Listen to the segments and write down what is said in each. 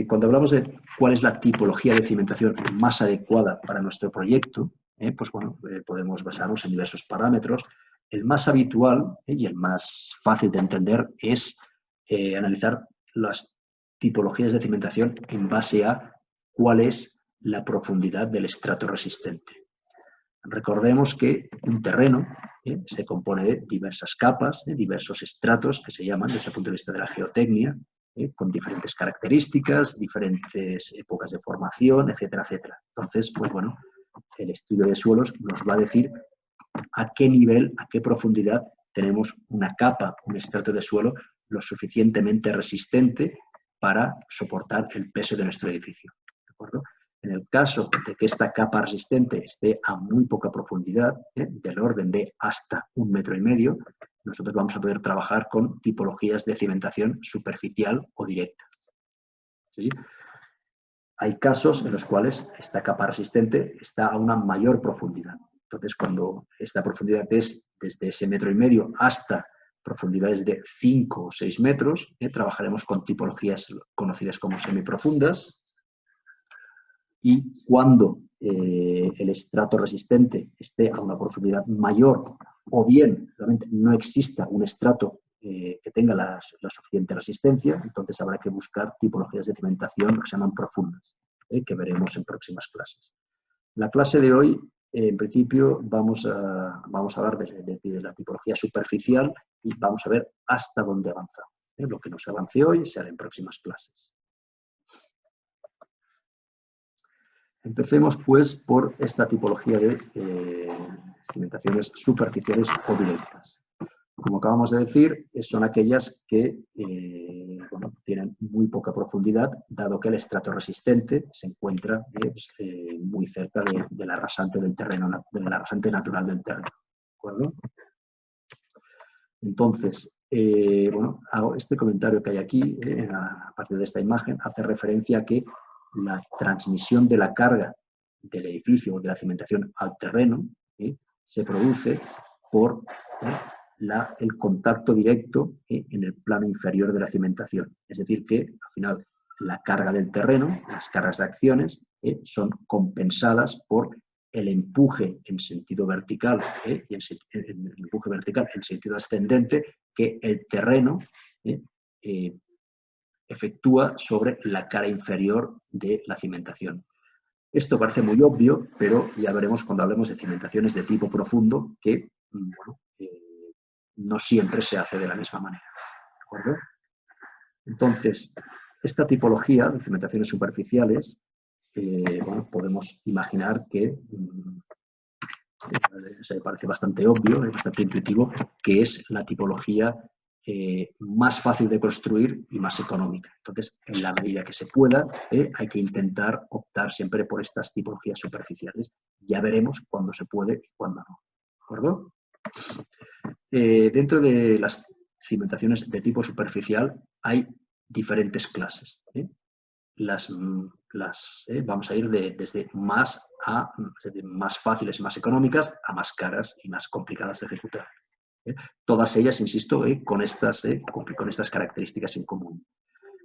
cuando hablamos de cuál es la tipología de cimentación más adecuada para nuestro proyecto, pues bueno, podemos basarnos en diversos parámetros. El más habitual y el más fácil de entender es analizar las tipologías de cimentación en base a cuál es la profundidad del estrato resistente. Recordemos que un terreno se compone de diversas capas, diversos estratos que se llaman desde el punto de vista de la geotecnia, con diferentes características, diferentes épocas de formación, etcétera, etcétera. Entonces, pues bueno, el estudio de suelos nos va a decir a qué nivel, a qué profundidad tenemos una capa, un estrato de suelo lo suficientemente resistente para soportar el peso de nuestro edificio. ¿De acuerdo? En el caso de que esta capa resistente esté a muy poca profundidad, del orden de hasta 1,5 metros, nosotros vamos a poder trabajar con tipologías de cimentación superficial o directa. ¿Sí? Hay casos en los cuales esta capa resistente está a una mayor profundidad. Entonces, cuando esta profundidad es desde ese 1,5 metros hasta profundidades de 5 o 6 metros, trabajaremos con tipologías conocidas como semiprofundas. Y cuando el estrato resistente esté a una profundidad mayor o bien realmente no exista un estrato que tenga la suficiente resistencia, entonces habrá que buscar tipologías de cimentación que se llaman profundas, que veremos en próximas clases. En la clase de hoy, en principio, vamos a hablar de la tipología superficial y vamos a ver hasta dónde avanza. Lo que nos avance hoy se hará en próximas clases. Empecemos, pues, por esta tipología de cimentaciones superficiales o directas. Como acabamos de decir, son aquellas que bueno, tienen muy poca profundidad, dado que el estrato resistente se encuentra muy cerca de la rasante del terreno, de la rasante natural del terreno. ¿De acuerdo? Entonces, bueno, hago este comentario que hay aquí, a partir de esta imagen, hace referencia a que la transmisión de la carga del edificio o de la cimentación al terreno se produce por el contacto directo en el plano inferior de la cimentación. Es decir, que al final la carga del terreno, las cargas de acciones, son compensadas por el empuje en sentido vertical y el empuje vertical en sentido ascendente que el terreno efectúa sobre la cara inferior de la cimentación. Esto parece muy obvio, pero ya veremos cuando hablemos de cimentaciones de tipo profundo que bueno, no siempre se hace de la misma manera. ¿De acuerdo? Entonces, esta tipología de cimentaciones superficiales, bueno, podemos imaginar que se parece bastante obvio, bastante intuitivo, que es la tipología más fácil de construir y más económica. Entonces, en la medida que se pueda, hay que intentar optar siempre por estas tipologías superficiales. Ya veremos cuándo se puede y cuándo no. ¿De acuerdo? Dentro de las cimentaciones de tipo superficial hay diferentes clases. Vamos a ir desde más fáciles y más económicas a más caras y más complicadas de ejecutar. Todas ellas, insisto, con estas características en común.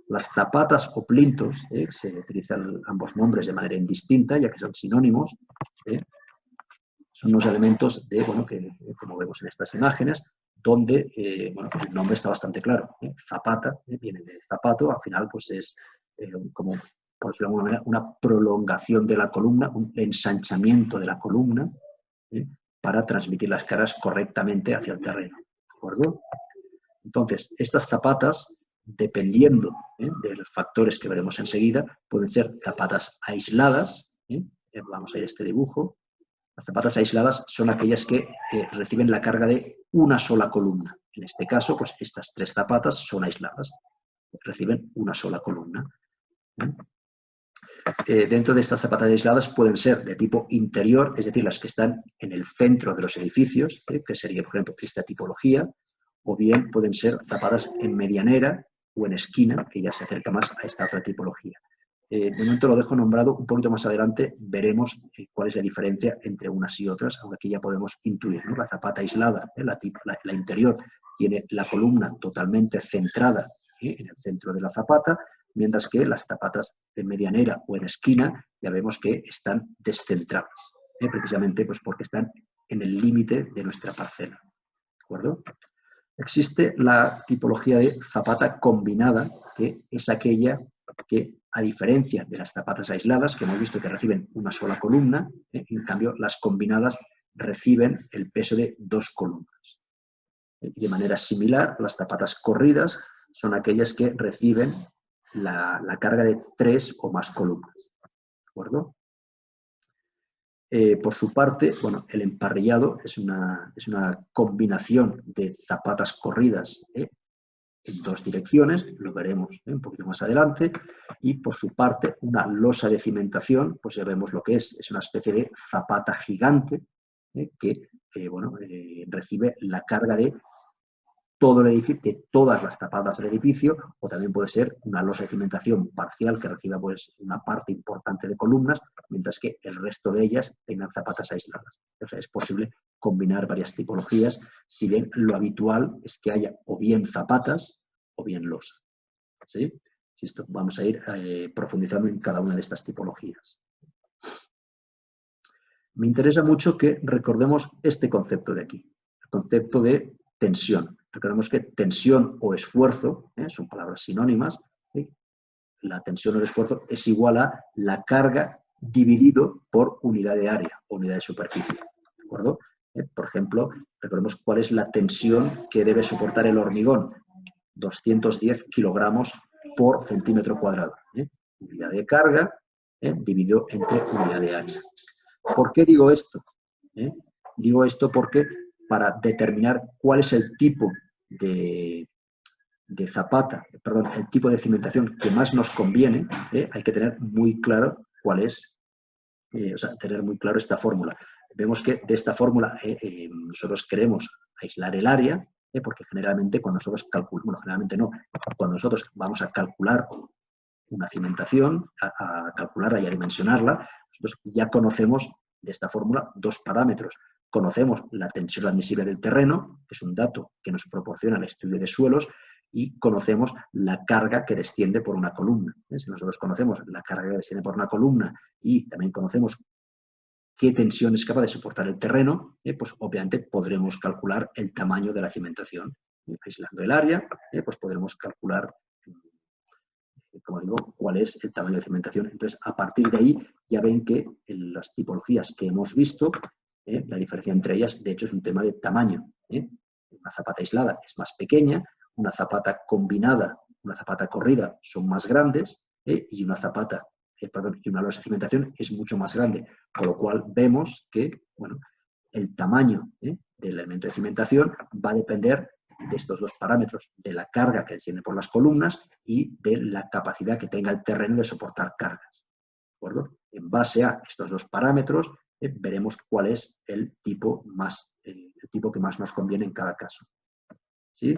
Las zapatas o plintos, se utilizan ambos nombres de manera indistinta, ya que son sinónimos, son unos elementos bueno, que, como vemos en estas imágenes, donde bueno, el nombre está bastante claro. Zapata, viene de zapato, al final pues es como, por decirlo de alguna manera, una prolongación de la columna, un ensanchamiento de la columna, para transmitir las caras correctamente hacia el terreno. ¿De acuerdo? Entonces, estas zapatas, dependiendo de los factores que veremos enseguida, pueden ser zapatas aisladas. Vamos a ir a este dibujo. Las zapatas aisladas son aquellas que reciben la carga de una sola columna. En este caso, pues estas 3 zapatas son aisladas, reciben una sola columna. Dentro de estas zapatas aisladas pueden ser de tipo interior, es decir, las que están en el centro de los edificios, que sería, por ejemplo, esta tipología, o bien pueden ser zapatas en medianera o en esquina, que ya se acerca más a esta otra tipología. De momento lo dejo nombrado, un poquito más adelante veremos cuál es la diferencia entre unas y otras, aunque aquí ya podemos intuir, ¿no? La zapata aislada, la interior, tiene la columna totalmente centrada en el centro de la zapata, mientras que las zapatas de medianera o en esquina ya vemos que están descentradas, precisamente pues porque están en el límite de nuestra parcela. ¿De acuerdo? Existe la tipología de zapata combinada, que es aquella que, a diferencia de las zapatas aisladas, que hemos visto que reciben una sola columna, en cambio las combinadas reciben el peso de 2 columnas. Y de manera similar, las zapatas corridas son aquellas que reciben la carga de 3 o más columnas. ¿De acuerdo? Por su parte, bueno, el emparrillado es una combinación de zapatas corridas en 2 direcciones, lo veremos un poquito más adelante, y por su parte una losa de cimentación, pues ya vemos lo que es una especie de zapata gigante que recibe la carga de todo el edificio, de todas las zapatas del edificio, o también puede ser una losa de cimentación parcial que reciba pues una parte importante de columnas, mientras que el resto de ellas tengan zapatas aisladas. O sea, es posible combinar varias tipologías, si bien lo habitual es que haya o bien zapatas o bien losa. ¿Sí? Vamos a ir profundizando en cada una de estas tipologías. Me interesa mucho que recordemos este concepto de aquí, el concepto de tensión. Recordemos que tensión o esfuerzo son palabras sinónimas. La tensión o el esfuerzo es igual a la carga dividido por unidad de área o unidad de superficie. ¿De acuerdo? Por ejemplo, recordemos cuál es la tensión que debe soportar el hormigón. 210 kilogramos por centímetro cuadrado. Unidad de carga dividido entre unidad de área. ¿Por qué digo esto? Digo esto porque para determinar cuál es el tipo de zapata, perdón, el tipo de cimentación que más nos conviene, hay que tener muy claro cuál es, tener muy claro esta fórmula. Vemos que de esta fórmula nosotros queremos aislar el área, porque generalmente cuando nosotros calculamos, bueno, generalmente no, cuando nosotros vamos a calcular una cimentación, a calcularla y a dimensionarla, nosotros ya conocemos de esta fórmula 2 parámetros. Conocemos la tensión admisible del terreno, que es un dato que nos proporciona el estudio de suelos, y conocemos la carga que desciende por una columna. Si nosotros conocemos la carga que desciende por una columna y también conocemos qué tensión es capaz de soportar el terreno, pues obviamente podremos calcular el tamaño de la cimentación. Aislando el área, pues podremos calcular, como digo, cuál es el tamaño de cimentación. Entonces, a partir de ahí, ya ven que en las tipologías que hemos visto, la diferencia entre ellas, de hecho, es un tema de tamaño. Una zapata aislada es más pequeña, una zapata combinada, una zapata corrida son más grandes, y una zapata, y una losa de cimentación es mucho más grande. Con lo cual, vemos que, bueno, el tamaño del elemento de cimentación va a depender de estos 2 parámetros, de la carga que desciende por las columnas y de la capacidad que tenga el terreno de soportar cargas. ¿De acuerdo? En base a estos 2 parámetros, veremos cuál es el tipo que más nos conviene en cada caso. ¿Sí?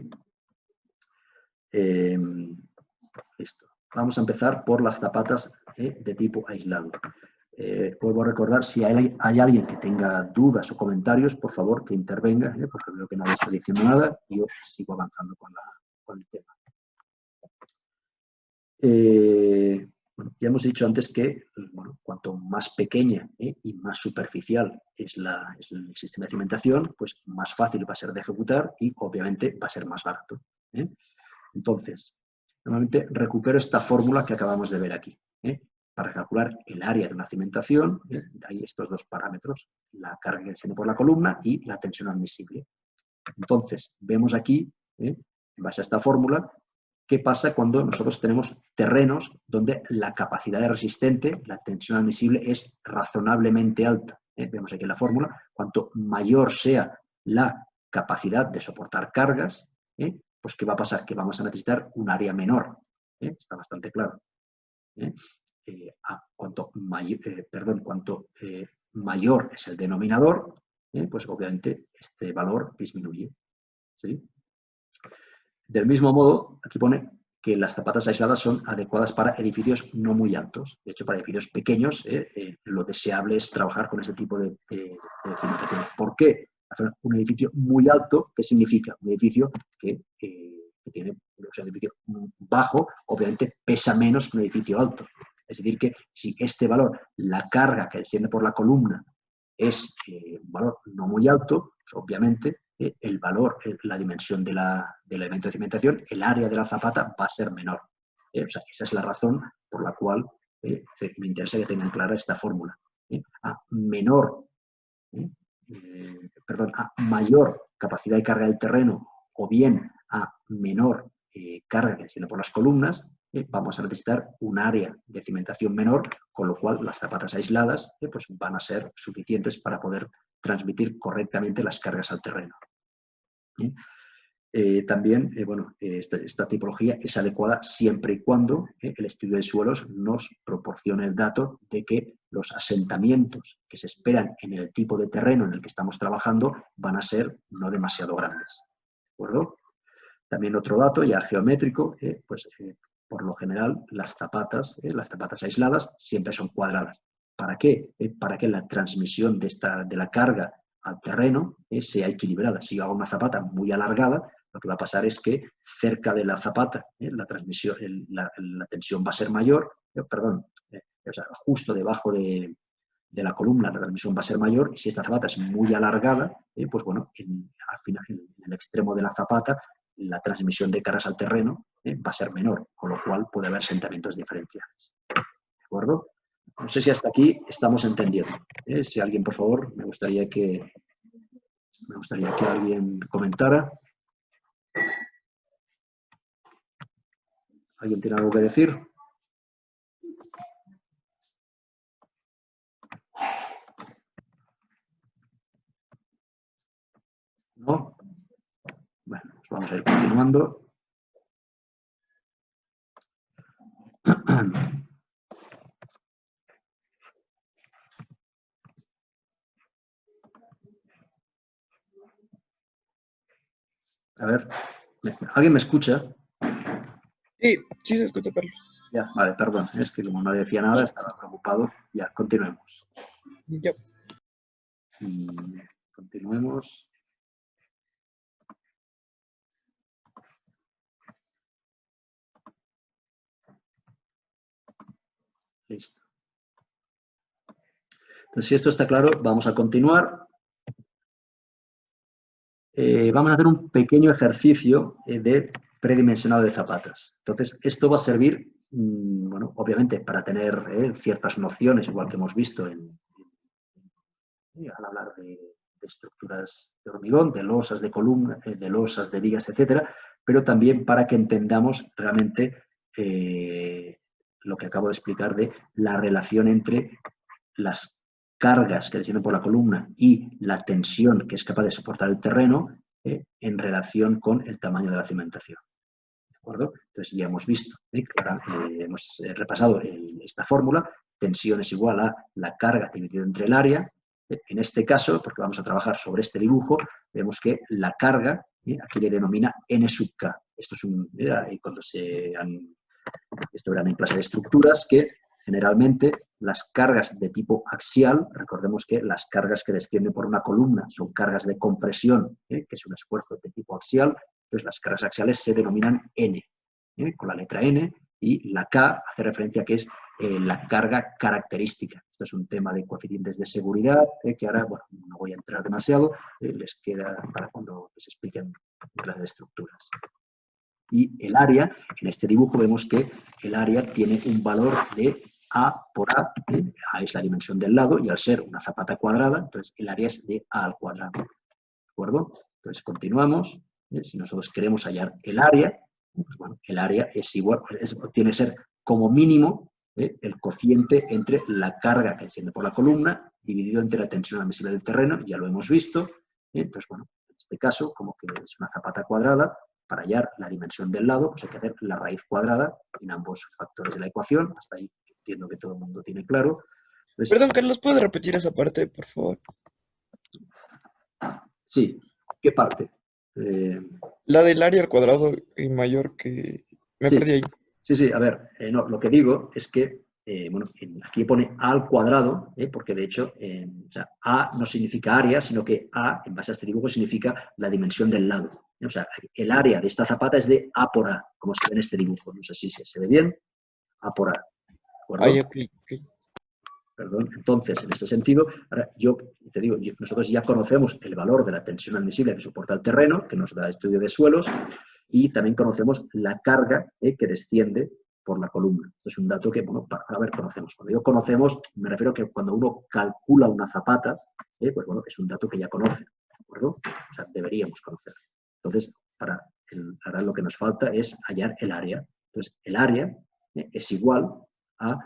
Listo. Vamos a empezar por las zapatas de tipo aislado. Vuelvo a recordar, si hay alguien que tenga dudas o comentarios, por favor, que intervenga, porque veo que nadie está diciendo nada y yo sigo avanzando con el tema. Bueno, ya hemos dicho antes que cuanto más pequeña y más superficial es el sistema de cimentación, pues más fácil va a ser de ejecutar y obviamente va a ser más barato. Entonces, normalmente recupero esta fórmula que acabamos de ver aquí. Para calcular el área de una cimentación, hay estos 2 parámetros, la carga que desciende por la columna y la tensión admisible. Entonces, vemos aquí, en base a esta fórmula, qué pasa cuando nosotros tenemos terrenos donde la capacidad de resistente, la tensión admisible, es razonablemente alta. Vemos aquí en la fórmula, cuanto mayor sea la capacidad de soportar cargas, pues ¿qué va a pasar? Que vamos a necesitar un área menor. Está bastante claro. Cuanto mayor es el denominador, pues obviamente este valor disminuye. ¿Sí? Del mismo modo, aquí pone que las zapatas aisladas son adecuadas para edificios no muy altos. De hecho, para edificios pequeños, lo deseable es trabajar con este tipo de cimentación. ¿Por qué? Un edificio muy alto, ¿qué significa? Un edificio que tiene es un edificio bajo, obviamente pesa menos que un edificio alto. Es decir, que si este valor, la carga que desciende por la columna, es un valor no muy alto, pues obviamente el valor, la dimensión del elemento de cimentación, el área de la zapata va a ser menor. O sea, esa es la razón por la cual me interesa que tengan clara esta fórmula. A mayor capacidad de carga del terreno o bien a menor carga que desciende por las columnas, vamos a necesitar un área de cimentación menor, con lo cual las zapatas aisladas pues van a ser suficientes para poder transmitir correctamente las cargas al terreno. También, esta tipología es adecuada siempre y cuando el estudio de suelos nos proporcione el dato de que los asentamientos que se esperan en el tipo de terreno en el que estamos trabajando van a ser no demasiado grandes. ¿De acuerdo? También otro dato ya geométrico, por lo general las zapatas aisladas siempre son cuadradas. ¿Para qué? Para que la transmisión de la carga al terreno sea equilibrada. Si yo hago una zapata muy alargada, lo que va a pasar es que cerca de la zapata la tensión va a ser mayor, justo debajo de la columna la transmisión va a ser mayor, y si esta zapata es muy alargada, pues bueno, al final, en el extremo de la zapata, la transmisión de cargas al terreno va a ser menor, con lo cual puede haber asentamientos diferenciales. ¿De acuerdo? No sé si hasta aquí estamos entendiendo. Si alguien, por favor, me gustaría que alguien comentara. ¿Alguien tiene algo que decir? ¿No? Bueno, pues vamos a ir continuando. A ver, ¿alguien me escucha? Sí, sí se escucha, Carlos. Ya, vale, perdón, es que como no decía nada, estaba preocupado. Ya, continuemos. Ya. Continuemos. Listo. Entonces, si esto está claro, vamos a continuar. Vamos a hacer un pequeño ejercicio de predimensionado de zapatas. Entonces, esto va a servir, bueno, obviamente, para tener ciertas nociones, igual que hemos visto al hablar de estructuras de hormigón, de losas de columna, de losas de vigas, etcétera, pero también para que entendamos realmente lo que acabo de explicar de la relación entre las cargas que descienden por la columna y la tensión que es capaz de soportar el terreno en relación con el tamaño de la cimentación. ¿De acuerdo? Entonces ya hemos visto, hemos repasado esta fórmula, tensión es igual a la carga dividido entre el área. En este caso, porque vamos a trabajar sobre este dibujo, vemos que la carga aquí le denomina N sub K. Esto es esto eran en clase de estructuras, que generalmente las cargas de tipo axial, recordemos que las cargas que descienden por una columna son cargas de compresión, que es un esfuerzo de tipo axial, entonces las cargas axiales se denominan N, con la letra N, y la K hace referencia a que es la carga característica. Esto es un tema de coeficientes de seguridad, que ahora, bueno, no voy a entrar demasiado, les queda para cuando les expliquen clase de estructuras. Y el área, en este dibujo vemos que el área tiene un valor de A por A. A es la dimensión del lado y al ser una zapata cuadrada, entonces el área es de A al cuadrado. ¿De acuerdo? Entonces continuamos. Si nosotros queremos hallar el área, pues bueno, el área es igual, tiene que ser como mínimo el cociente entre la carga que desciende por la columna dividido entre la tensión admisible del terreno, ya lo hemos visto. Entonces, bueno, en este caso, como que es una zapata cuadrada, para hallar la dimensión del lado, pues hay que hacer la raíz cuadrada en ambos factores de la ecuación. Hasta ahí entiendo que todo el mundo tiene claro. Entonces, Perdón, Carlos, ¿puedes repetir esa parte, por favor? Sí, ¿qué parte? La del área al cuadrado y mayor que... Me Sí, perdí ahí. sí, a ver, no, lo que digo es que, bueno, aquí pone A al cuadrado, porque de hecho, o sea, A no significa área, sino que A, en base a este dibujo, significa la dimensión del lado. O sea, el área de esta zapata es de A por A, como se ve en este dibujo. No sé si se ve bien. A por A. ¿De acuerdo? Ok, ok. Perdón. Entonces, en este sentido, ahora yo te digo, nosotros ya conocemos el valor de la tensión admisible que soporta el terreno, que nos da estudio de suelos, y también conocemos la carga que desciende por la columna. Esto es un dato que, bueno, a ver, conocemos. Cuando digo conocemos, me refiero a que cuando uno calcula una zapata, pues bueno, es un dato que ya conoce, ¿de acuerdo? O sea, deberíamos conocer. Entonces, ahora lo que nos falta es hallar el área. Entonces, el área es igual a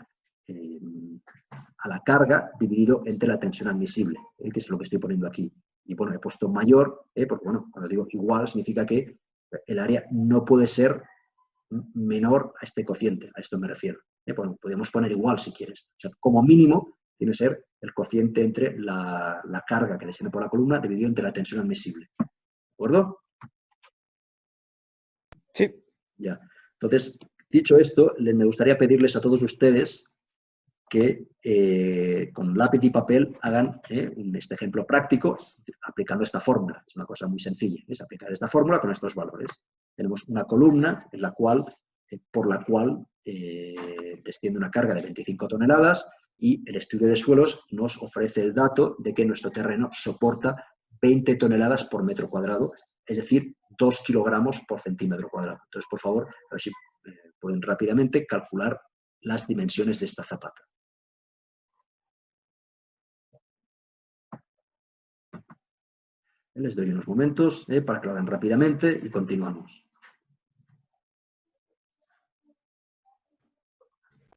la carga dividido entre la tensión admisible, que es lo que estoy poniendo aquí. Y bueno, he puesto mayor, porque bueno, cuando digo igual significa que el área no puede ser menor a este cociente, a esto me refiero. Bueno, podemos poner igual si quieres. O sea, como mínimo tiene que ser el cociente entre la carga que desciende por la columna dividido entre la tensión admisible. ¿De acuerdo? Sí. Ya. Entonces, dicho esto, me gustaría pedirles a todos ustedes que con lápiz y papel hagan este ejemplo práctico aplicando esta fórmula. Es una cosa muy sencilla, es aplicar esta fórmula con estos valores. Tenemos una columna en la cual, por la cual desciende una carga de 25 toneladas y el estudio de suelos nos ofrece el dato de que nuestro terreno soporta 20 toneladas por metro cuadrado, es decir, 2 kilogramos por centímetro cuadrado. Entonces, por favor, a ver si pueden rápidamente calcular las dimensiones de esta zapata. Les doy unos momentos para que lo hagan rápidamente y continuamos.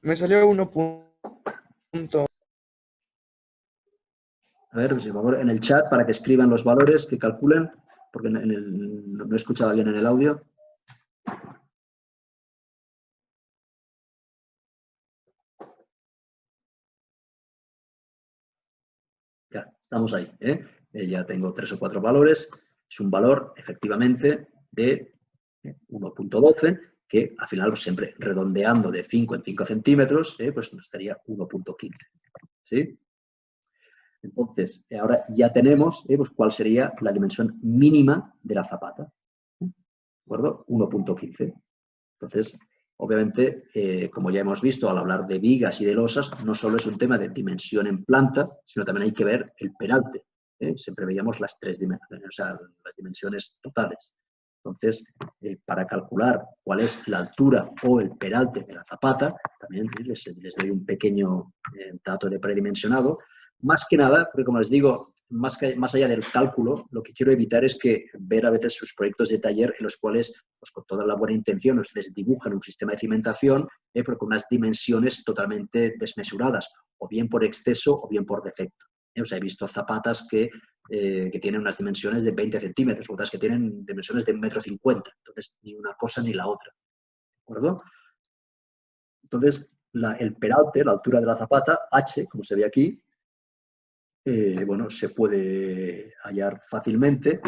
Me salió 1.0. A ver, por favor, en el chat para que escriban los valores, que calculen, porque no he escuchado bien en el audio. Ya, estamos ahí. Ya tengo 3 o 4 valores. Es un valor, efectivamente, de 1.12, que al final siempre redondeando de 5 en 5 centímetros, pues nos daría 1.15. ¿Sí? Entonces, ahora ya tenemos pues cuál sería la dimensión mínima de la zapata. ¿De acuerdo? 1.15. Entonces, obviamente, como ya hemos visto al hablar de vigas y de losas, no solo es un tema de dimensión en planta, sino también hay que ver el peralte. Siempre veíamos las tres dimensiones, o sea, las dimensiones totales. Entonces, para calcular cuál es la altura o el peralte de la zapata, también les doy un pequeño dato de predimensionado. Más que nada, porque como les digo, más allá del cálculo, lo que quiero evitar es que ver a veces sus proyectos de taller en los cuales, pues con toda la buena intención, ustedes dibujan un sistema de cimentación, pero con unas dimensiones totalmente desmesuradas, o bien por exceso o bien por defecto. O sea, he visto zapatas que tienen unas dimensiones de 20 centímetros, otras que tienen dimensiones de 1,50 m. Entonces, ni una cosa ni la otra. ¿De acuerdo? Entonces, el peralte, la altura de la zapata, H, como se ve aquí, bueno, se puede hallar fácilmente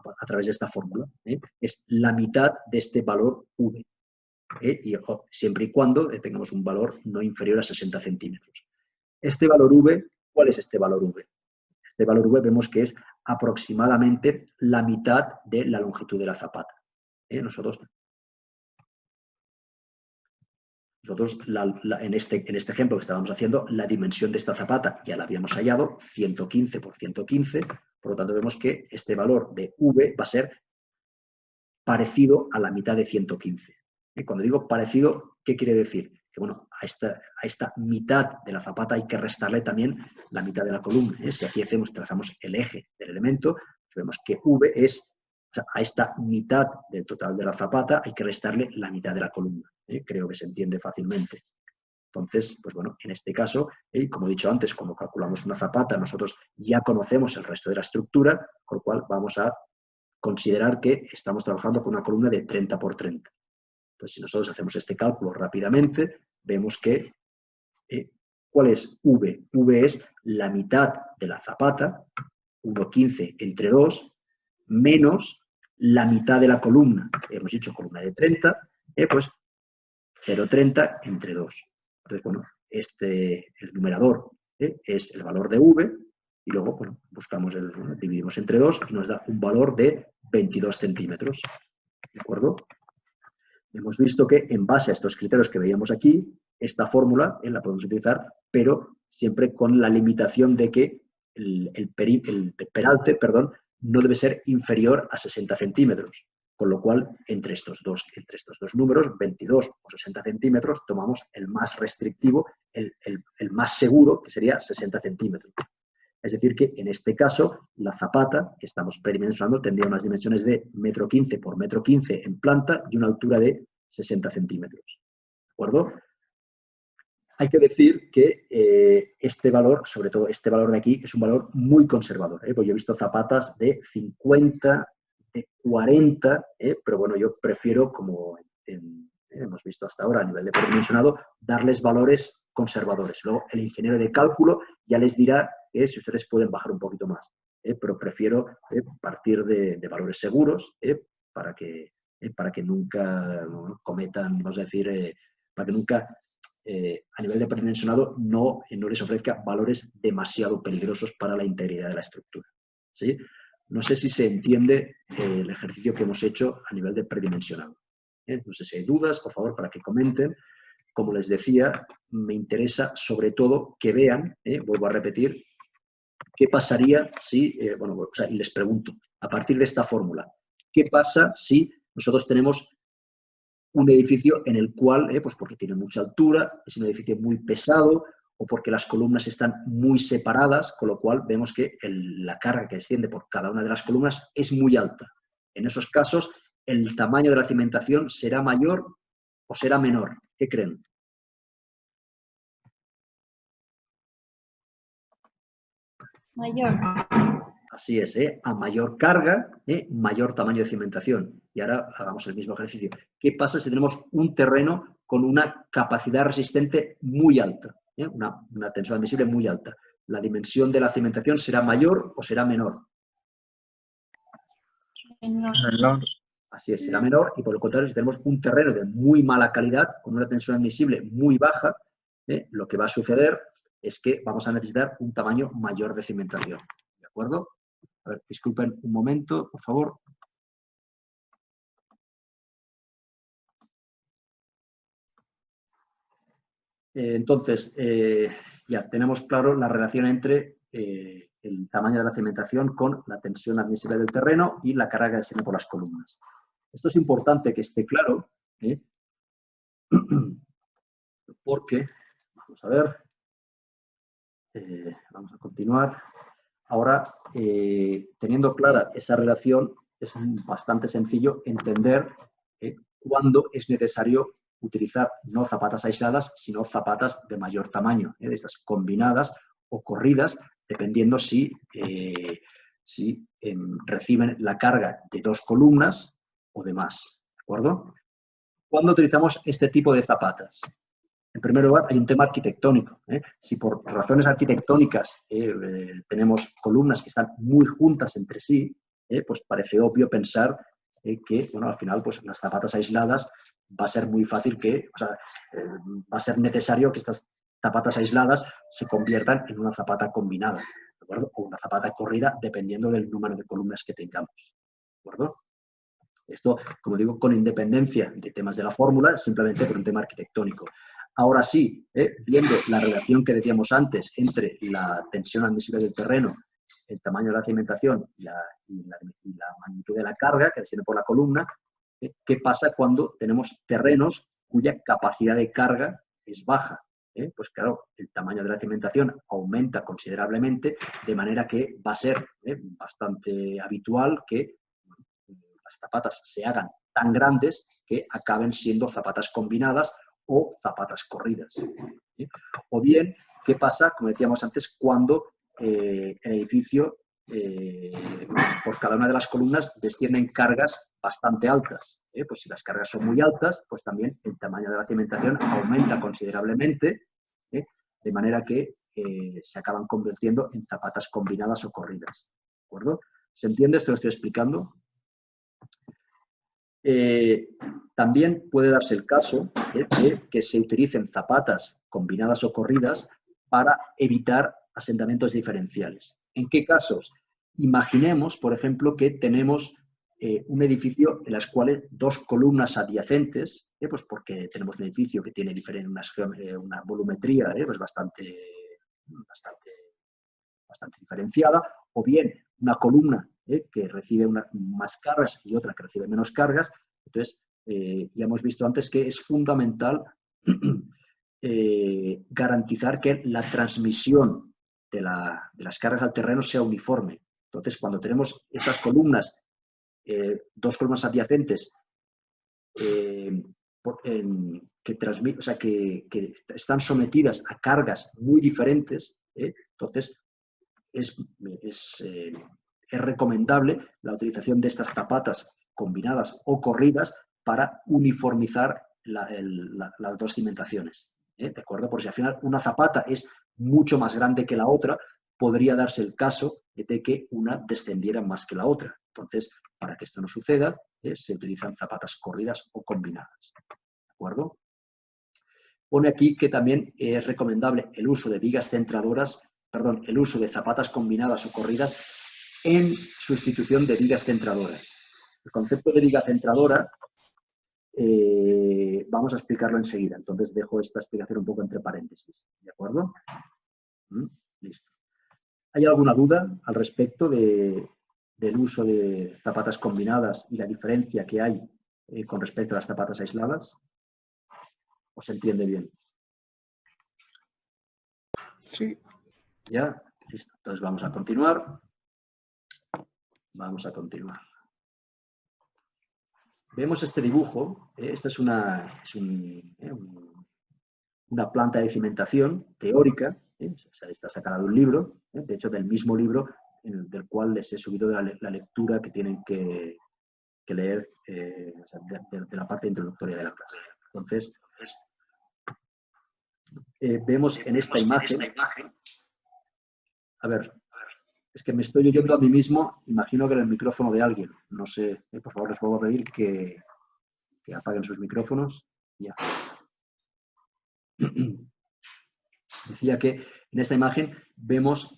a través de esta fórmula. Es la mitad de este valor V. Y siempre y cuando tengamos un valor no inferior a 60 centímetros. Este valor V, ¿cuál es este valor V? Este valor V vemos que es aproximadamente la mitad de la longitud de la zapata. Nosotros en este ejemplo que estábamos haciendo, la dimensión de esta zapata ya la habíamos hallado, 115 por 115, por lo tanto vemos que este valor de V va a ser parecido a la mitad de 115. Cuando digo parecido, ¿qué quiere decir? Que bueno, a esta mitad de la zapata hay que restarle también la mitad de la columna. Si aquí trazamos el eje del elemento, vemos que V es, o sea, a esta mitad del total de la zapata hay que restarle la mitad de la columna. Creo que se entiende fácilmente. Entonces, pues bueno, en este caso, como he dicho antes, cuando calculamos una zapata, nosotros ya conocemos el resto de la estructura, con lo cual vamos a considerar que estamos trabajando con una columna de 30 por 30. Entonces, si nosotros hacemos este cálculo rápidamente, vemos que, ¿cuál es V? V es la mitad de la zapata, 1,15 entre 2, menos la mitad de la columna. Hemos dicho columna de 30, pues 0,30 entre 2. Entonces, bueno, el numerador es el valor de V Y luego, bueno, dividimos entre 2 y nos da un valor de 22 centímetros. ¿De acuerdo? Hemos visto que en base a estos criterios que veíamos aquí, esta fórmula la podemos utilizar, pero siempre con la limitación de que el peralte no debe ser inferior a 60 centímetros. Con lo cual, entre estos dos números, 22 o 60 centímetros, tomamos el más restrictivo, el más seguro, que sería 60 centímetros. Es decir, que en este caso, la zapata que estamos predimensionando tendría unas dimensiones de 1,15 m por 1,15 m en planta y una altura de 60 centímetros. ¿De acuerdo? Hay que decir que este valor, sobre todo este valor de aquí, es un valor muy conservador. Pues yo he visto zapatas de 50, de 40, pero bueno, yo prefiero, como hemos visto hasta ahora a nivel de predimensionado, darles valores conservadores. Luego el ingeniero de cálculo ya les dirá si ustedes pueden bajar un poquito más. Pero prefiero partir de valores seguros para que nunca cometan, vamos a decir, para que nunca a nivel de predimensionado no les ofrezca valores demasiado peligrosos para la integridad de la estructura. ¿Sí? No sé si se entiende el ejercicio que hemos hecho a nivel de predimensionado. No sé si hay dudas, por favor, para que comenten. Como les decía, me interesa sobre todo que vean, vuelvo a repetir, qué pasaría si, y les pregunto, a partir de esta fórmula, ¿qué pasa si nosotros tenemos un edificio en el cual, pues porque tiene mucha altura, es un edificio muy pesado o porque las columnas están muy separadas, con lo cual vemos que la carga que desciende por cada una de las columnas es muy alta? En esos casos, ¿el tamaño de la cimentación será mayor o será menor? ¿Qué creen? Mayor. Así es, a mayor carga, mayor tamaño de cimentación. Y ahora hagamos el mismo ejercicio. ¿Qué pasa si tenemos un terreno con una capacidad resistente muy alta? Una tensión admisible muy alta. ¿La dimensión de la cimentación será mayor o será menor? Menor. Así es, será menor. Y por el contrario, si tenemos un terreno de muy mala calidad, con una tensión admisible muy baja, lo que va a suceder es que vamos a necesitar un tamaño mayor de cimentación. ¿De acuerdo? A ver, disculpen un momento, por favor. Entonces, ya tenemos claro la relación entre el tamaño de la cimentación con la tensión admisible del terreno y la carga que desciende por las columnas. Esto es importante que esté claro, porque, vamos a ver, vamos a continuar. Ahora, teniendo clara esa relación, es bastante sencillo entender cuándo es necesario utilizar no zapatas aisladas, sino zapatas de mayor tamaño, de estas combinadas o corridas, dependiendo si reciben la carga de 2 columnas o de más. ¿De acuerdo? ¿Cuándo utilizamos este tipo de zapatas? En primer lugar, hay un tema arquitectónico. Si por razones arquitectónicas tenemos columnas que están muy juntas entre sí, pues parece obvio pensar que, bueno, al final, pues las zapatas aisladas va a ser muy fácil va a ser necesario que estas zapatas aisladas se conviertan en una zapata combinada, ¿de acuerdo? O una zapata corrida, dependiendo del número de columnas que tengamos, ¿de acuerdo? Esto, como digo, con independencia de temas de la fórmula, simplemente por un tema arquitectónico. Ahora sí, viendo la relación que decíamos antes entre la tensión admisible del terreno, el tamaño de la cimentación y la magnitud de la carga que desciende por la columna, ¿qué pasa cuando tenemos terrenos cuya capacidad de carga es baja? Pues claro, el tamaño de la cimentación aumenta considerablemente, de manera que va a ser bastante habitual que las zapatas se hagan tan grandes que acaben siendo zapatas combinadas o zapatas corridas. O bien, ¿qué pasa, como decíamos antes, cuando el edificio, por cada una de las columnas, descienden cargas bastante altas? Pues si las cargas son muy altas, pues también el tamaño de la cimentación aumenta considerablemente, de manera que se acaban convirtiendo en zapatas combinadas o corridas. ¿De acuerdo? ¿Se entiende esto que estoy explicando? También puede darse el caso de que se utilicen zapatas combinadas o corridas para evitar asentamientos diferenciales. ¿En qué casos? Imaginemos, por ejemplo, que tenemos un edificio en las cuales dos columnas adyacentes, pues porque tenemos un edificio que tiene una volumetría pues bastante diferenciada, o bien una columna que recibe más cargas y otra que recibe menos cargas. Entonces, ya hemos visto antes que es fundamental garantizar que la transmisión de las cargas al terreno sea uniforme. Entonces, cuando tenemos estas columnas, dos columnas adyacentes, que están sometidas a cargas muy diferentes, entonces es recomendable la utilización de estas zapatas combinadas o corridas para uniformizar las dos cimentaciones. ¿De acuerdo? Porque si al final una zapata es mucho más grande que la otra, podría darse el caso de que una descendiera más que la otra. Entonces, para que esto no suceda, se utilizan zapatas corridas o combinadas. ¿De acuerdo? Pone aquí que también es recomendable el uso de vigas centradoras, perdón, el uso de zapatas combinadas o corridas en sustitución de vigas centradoras. El concepto de viga centradora vamos a explicarlo enseguida, entonces dejo esta explicación un poco entre paréntesis. ¿De acuerdo? Listo. ¿Hay alguna duda al respecto del uso de zapatas combinadas y la diferencia que hay con respecto a las zapatas aisladas? ¿O se entiende bien? Sí. ¿Ya? Listo. Entonces vamos a continuar. Vamos a continuar. Vemos este dibujo. Esta es una planta de cimentación teórica. Está sacada de un libro, de hecho del mismo libro del cual les he subido la lectura que tienen que leer de la parte introductoria de la clase. Entonces, vemos en esta imagen, a ver, es que me estoy oyendo a mí mismo, imagino que en el micrófono de alguien, no sé, por favor les vuelvo a pedir que apaguen sus micrófonos. Ya. Decía que en esta imagen vemos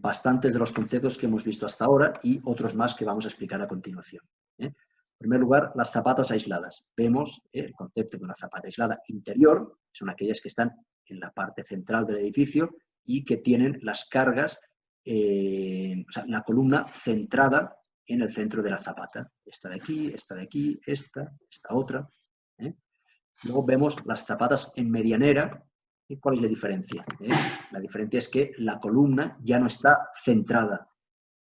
bastantes de los conceptos que hemos visto hasta ahora y otros más que vamos a explicar a continuación. En primer lugar, las zapatas aisladas. Vemos el concepto de una zapata aislada interior, son aquellas que están en la parte central del edificio y que tienen las cargas, o sea, la columna centrada en el centro de la zapata. Esta de aquí, esta otra. Luego vemos las zapatas en medianera. ¿Y cuál es la diferencia? La diferencia es que la columna ya no está centrada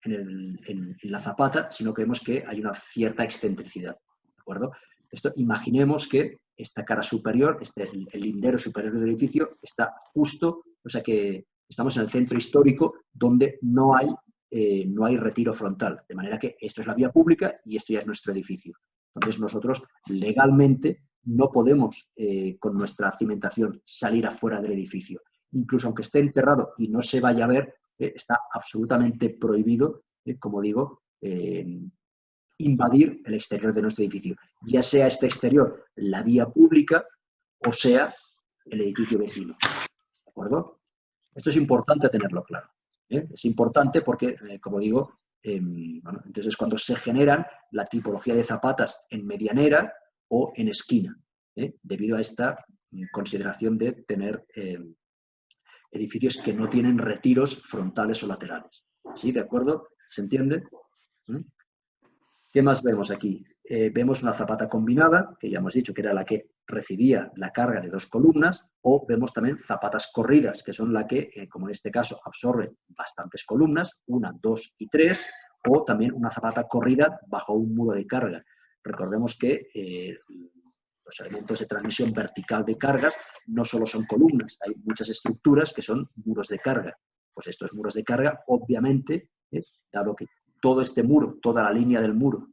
en la zapata, sino que vemos que hay una cierta excentricidad. ¿De acuerdo? Esto, imaginemos que esta cara superior, el lindero superior del edificio, está justo, o sea que estamos en el centro histórico donde no hay retiro frontal. De manera que esto es la vía pública y esto ya es nuestro edificio. Entonces nosotros legalmente no podemos, con nuestra cimentación, salir afuera del edificio. Incluso aunque esté enterrado y no se vaya a ver, está absolutamente prohibido, como digo, invadir el exterior de nuestro edificio. Ya sea este exterior la vía pública o sea el edificio vecino. ¿De acuerdo? Esto es importante tenerlo claro. Es importante porque, como digo, bueno, entonces cuando se generan la tipología de zapatas en medianera o en esquina, debido a esta consideración de tener edificios que no tienen retiros frontales o laterales. ¿Sí? ¿De acuerdo? ¿Se entiende? ¿Qué más vemos aquí? Vemos una zapata combinada, que ya hemos dicho que era la que recibía la carga de dos columnas, o vemos también zapatas corridas, que son la que, como en este caso, absorben bastantes columnas, 1, 2 y 3, o también una zapata corrida bajo un muro de carga. Recordemos que los elementos de transmisión vertical de cargas no solo son columnas, hay muchas estructuras que son muros de carga. Pues estos muros de carga, obviamente, dado que todo este muro, toda la línea del muro,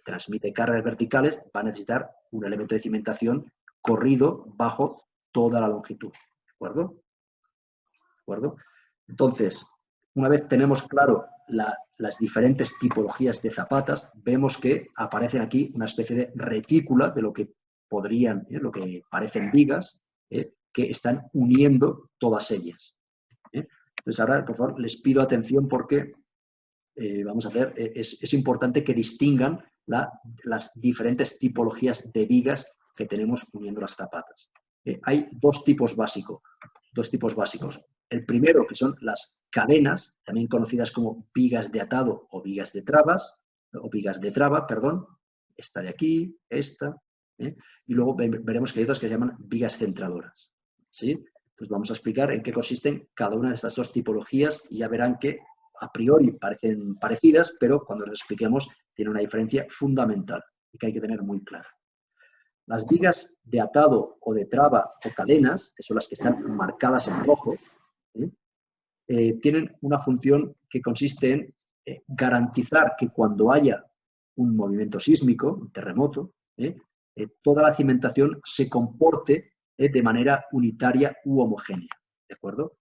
transmite cargas verticales, va a necesitar un elemento de cimentación corrido bajo toda la longitud. ¿De acuerdo? ¿De acuerdo? Entonces, una vez tenemos claro las diferentes tipologías de zapatas, vemos que aparecen aquí una especie de retícula de lo que podrían, lo que parecen vigas, que están uniendo todas ellas. Entonces ahora, por favor, les pido atención porque vamos a hacer, es importante que distingan las diferentes tipologías de vigas que tenemos uniendo las zapatas. Hay dos tipos básicos. El primero, que son las cadenas, también conocidas como vigas de atado o vigas de traba, perdón. Esta de aquí, esta. Y luego veremos que hay otras que se llaman vigas centradoras. ¿Sí? Pues vamos a explicar en qué consisten cada una de estas dos tipologías y ya verán que a priori parecen parecidas, pero cuando las expliquemos tiene una diferencia fundamental y que hay que tener muy clara. Las vigas de atado o de traba o cadenas, que son las que están marcadas en rojo, tienen una función que consiste en garantizar que cuando haya un movimiento sísmico, un terremoto, toda la cimentación se comporte de manera unitaria u homogénea. ¿De acuerdo?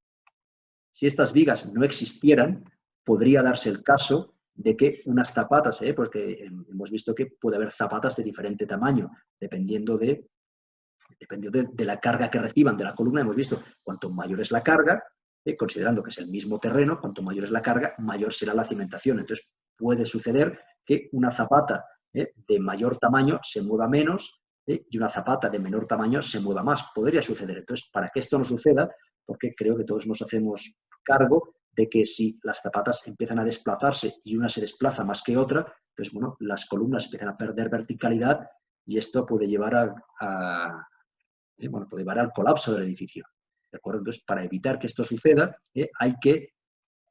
Si estas vigas no existieran, podría darse el caso de que unas zapatas, porque hemos visto que puede haber zapatas de diferente tamaño, dependiendo de la carga que reciban de la columna. Hemos visto, cuanto mayor es la carga, considerando que es el mismo terreno, cuanto mayor es la carga, mayor será la cimentación. Entonces, puede suceder que una zapata de mayor tamaño se mueva menos y una zapata de menor tamaño se mueva más. Podría suceder. Entonces, para que esto no suceda, porque creo que todos nos hacemos cargo de que si las zapatas empiezan a desplazarse y una se desplaza más que otra, pues bueno, las columnas empiezan a perder verticalidad y esto puede llevar puede llevar al colapso del edificio. ¿De acuerdo? Entonces, para evitar que esto suceda, hay que,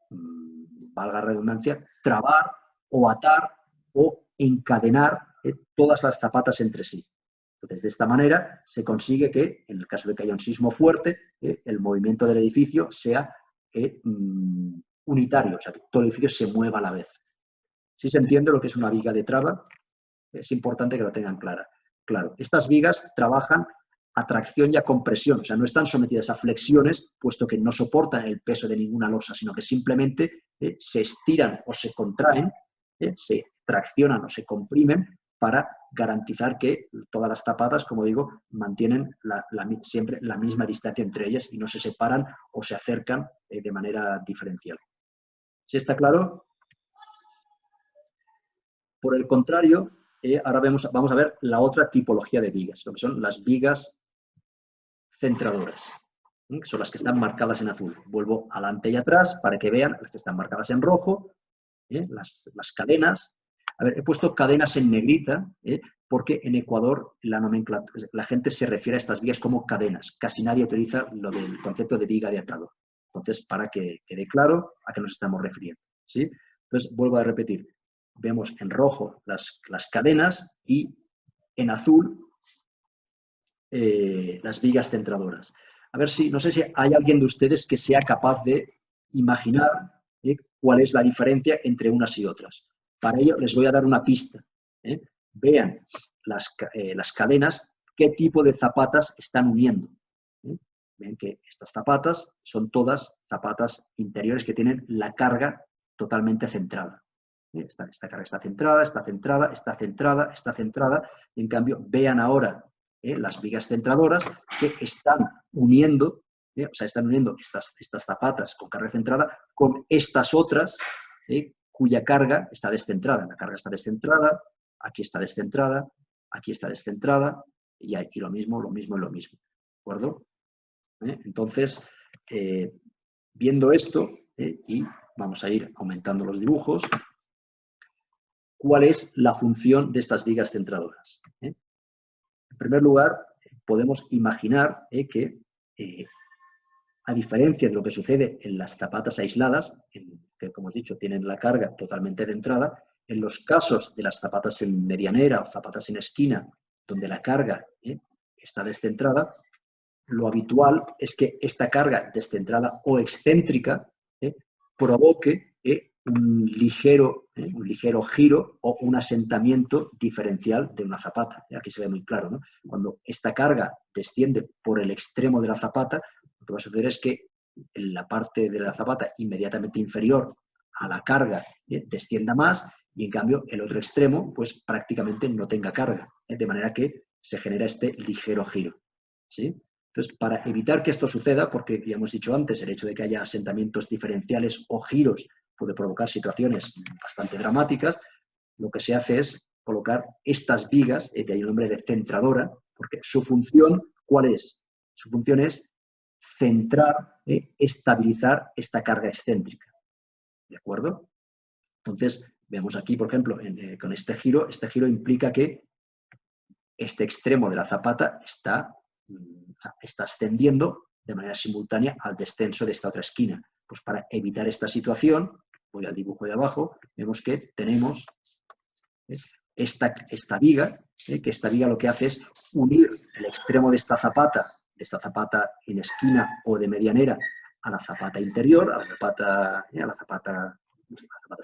valga la redundancia, trabar o atar o encadenar todas las zapatas entre sí. Entonces, de esta manera se consigue que, en el caso de que haya un sismo fuerte, el movimiento del edificio sea unitario, o sea, que todo el edificio se mueva a la vez. Si se entiende lo que es una viga de traba, es importante que lo tengan claro. Estas vigas trabajan a tracción y a compresión, o sea, no están sometidas a flexiones, puesto que no soportan el peso de ninguna losa, sino que simplemente se estiran o se contraen, se traccionan o se comprimen para garantizar que todas las zapatas, como digo, mantienen siempre la misma distancia entre ellas y no se separan o se acercan de manera diferencial. ¿Sí está claro? Por el contrario, ahora vamos a ver la otra tipología de vigas, lo que son las vigas centradoras, que son las que están marcadas en azul. Vuelvo adelante y atrás para que vean las que están marcadas en rojo, las cadenas. A ver, he puesto cadenas en negrita porque en Ecuador la gente se refiere a estas vigas como cadenas. Casi nadie utiliza lo del concepto de viga de atado. Entonces, para que quede claro a qué nos estamos refiriendo. ¿Sí? Entonces, vuelvo a repetir. Vemos en rojo las cadenas y en azul las vigas centradoras. A ver si, no sé si hay alguien de ustedes que sea capaz de imaginar cuál es la diferencia entre unas y otras. Para ello les voy a dar una pista. Vean las cadenas, qué tipo de zapatas están uniendo. Ven que estas zapatas son todas zapatas interiores que tienen la carga totalmente centrada. Esta carga está centrada, está centrada, está centrada, está centrada. En cambio, vean ahora las vigas centradoras que están uniendo, están uniendo estas zapatas con carga centrada con estas otras cuya carga está descentrada. La carga está descentrada, aquí está descentrada, aquí está descentrada y lo mismo, lo mismo y lo mismo. ¿De acuerdo? Entonces, viendo esto, y vamos a ir aumentando los dibujos, ¿cuál es la función de estas vigas centradoras? En primer lugar, podemos imaginar que, a diferencia de lo que sucede en las zapatas aisladas, que como os he dicho tienen la carga totalmente centrada, en los casos de las zapatas en medianera o zapatas en esquina, donde la carga está descentrada, lo habitual es que esta carga descentrada o excéntrica provoque un ligero giro o un asentamiento diferencial de una zapata. Aquí se ve muy claro, ¿no? Cuando esta carga desciende por el extremo de la zapata, lo que va a suceder es que en la parte de la zapata inmediatamente inferior a la carga descienda más y en cambio el otro extremo pues prácticamente no tenga carga, de manera que se genera este ligero giro. ¿Sí? Entonces, para evitar que esto suceda, porque ya hemos dicho antes, el hecho de que haya asentamientos diferenciales o giros puede provocar situaciones bastante dramáticas, lo que se hace es colocar estas vigas, de ahí el nombre de centradora, porque su función, ¿cuál es? Su función es centrar, estabilizar esta carga excéntrica. ¿De acuerdo? Entonces, vemos aquí, por ejemplo, con este giro implica que este extremo de la zapata está ascendiendo de manera simultánea al descenso de esta otra esquina. Pues para evitar esta situación, voy al dibujo de abajo, vemos que tenemos esta viga, que esta viga lo que hace es unir el extremo de esta zapata en esquina o de medianera, a la zapata interior, a las zapatas